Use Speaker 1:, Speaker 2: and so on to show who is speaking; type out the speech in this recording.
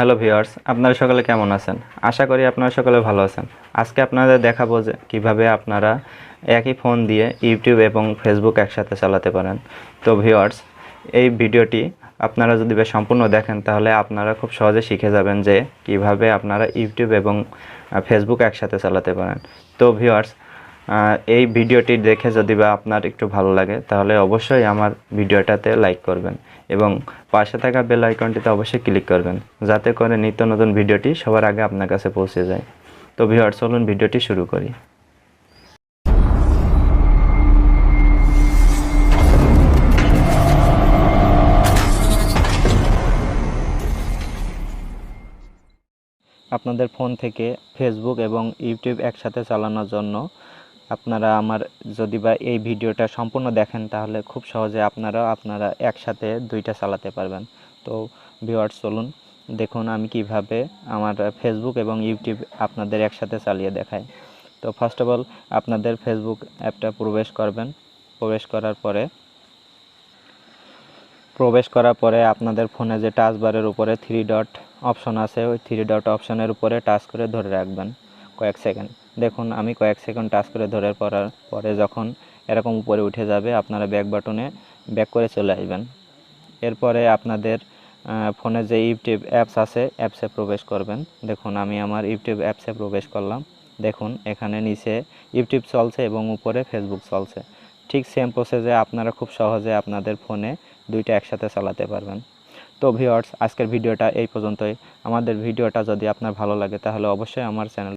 Speaker 1: Hello viewers, আপনারা সকলে কেমন আছেন? আশা করি আপনারা সকলে ভালো আছেন। আজকে আপনাদের দেখাবো যে কিভাবে আপনারা একই ফোন দিয়ে ইউটিউব এবং ফেসবুক একসাথে চালাতে পারেন। তো ভিউয়ার্স, এই ভিডিওটি আপনারা যদি সম্পূর্ণ দেখেন তাহলে আপনারা খুব সহজে শিখে যাবেন যে কিভাবে আপনারা ইউটিউব এবং ফেসবুক একসাথে চালাতে পারেন। তো ভিউয়ার্স, এই ভিডিওটি দেখে যদি আপনার একটু ভালো লাগে তাহলে অবশ্যই আমার ভিডিওটাতে লাইক করবেন এবং পাশে থাকা বেল আইকনটিতে অবশ্যই ক্লিক করবেন যাতে করে নিত্য নতুন ভিডিওটি সবার আগে আপনার কাছে পৌঁছে যায়। তো ভিউয়ার্স, চলুন ভিডিওটি শুরু করি। আপনাদের ফোন থেকে ফেসবুক এবং ইউটিউব একসাথে চালানোর জন্য আপনারা যদি এই ভিডিওটা সম্পূর্ণ দেখেন তাহলে খুব সহজে আপনারা একসাথে দুইটা চালাতে পারবেন। তো ভিউয়ার্স, চলুন দেখুন আমি কিভাবে আমার ফেসবুক এবং ইউটিউব আপনাদের একসাথে চালিয়ে দেখাই। তো ফার্স্ট অফ অল আপনাদের ফেসবুক অ্যাপটা প্রবেশ করবেন। প্রবেশ করার পরে আপনাদের ফোনে যে টাচ বারের উপরে 3 ডট অপশন আছে, ওই 3 ডট অপশনের উপরে টাচ করে ধরে রাখবেন কয়েক সেকেন্ড। দেখুন আমি কয়েক সেকেন্ড টাচ করে ধরে পরে যখন এরকম উপরে উঠে যাবে আপনারা ব্যাক বাটনে ব্যাক করে চলে আসবেন। এরপরে আপনাদের ফোনে যে ইউটিউব অ্যাপস আছে অ্যাপসে প্রবেশ করবেন। দেখুন আমি আমার ইউটিউব অ্যাপসে প্রবেশ করলাম। দেখুন এখানে নিচে ইউটিউব চলছে এবং উপরে ফেসবুক চলছে। ঠিক সেম প্রসেসে আপনারা খুব সহজে আপনাদের ফোনে দুইটা একসাথে চালাতে পারবেন। তো ভিউয়ার্স, আজকের ভিডিওটা এই পর্যন্তই। আমাদের ভিডিওটা যদি আপনার ভালো লাগে তাহলে অবশ্যই আমার চ্যানেল